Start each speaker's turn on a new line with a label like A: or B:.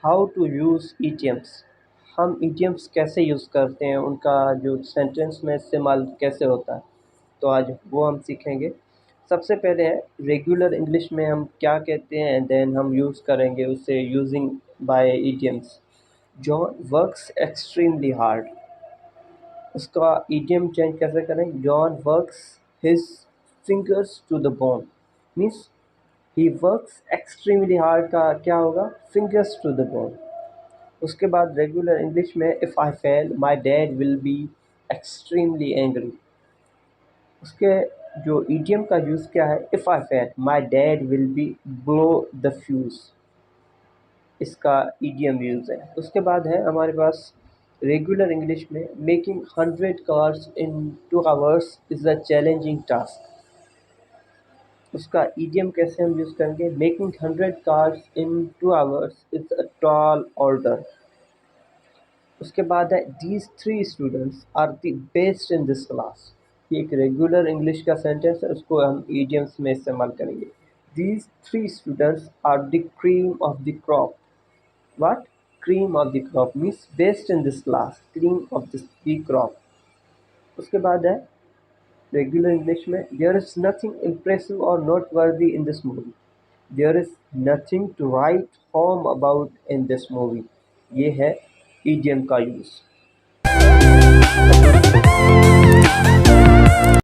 A: How to use idioms. हम idioms कैसे use करते हैं, उनका जो सेंटेंस में इस्तेमाल कैसे होता है, तो आज वो हम सीखेंगे। सबसे पहले है रेगुलर इंग्लिश में हम क्या कहते हैं एंड देन हम यूज़ करेंगे उसे using by idioms. John works extremely hard, उसका ईडियम चेंज कैसे करें। John works his fingers to the bone, means he works extremely hard का क्या होगा, फिंगर्स टू द बोन। उसके बाद रेगुलर इंग्लिश में if I fail my dad will be extremely angry. उसके जो ईडियम का यूज़ क्या है, if I fail my dad will be blow the fuse, इसका ईडियम यूज़ है। उसके बाद है हमारे पास रेगुलर इंग्लिश में making 100 cars in 2 hours is a challenging task. उसका ईडियम कैसे हम यूज़ करेंगे, making 100 cars in 2 hours is a tall order. उसके बाद है these 3 students are the best in this class. ये एक रेगुलर इंग्लिश का सेंटेंस है, उसको हम ईडियम्स में इस्तेमाल करेंगे। These 3 students are the cream of the crop. What, cream of the crop means best in this class, cream of the crop. उसके बाद है रेगुलर इंग्लिश में there is nothing impressive or noteworthy in this movie. There is nothing to write home about in this movie. ये है idiom का use.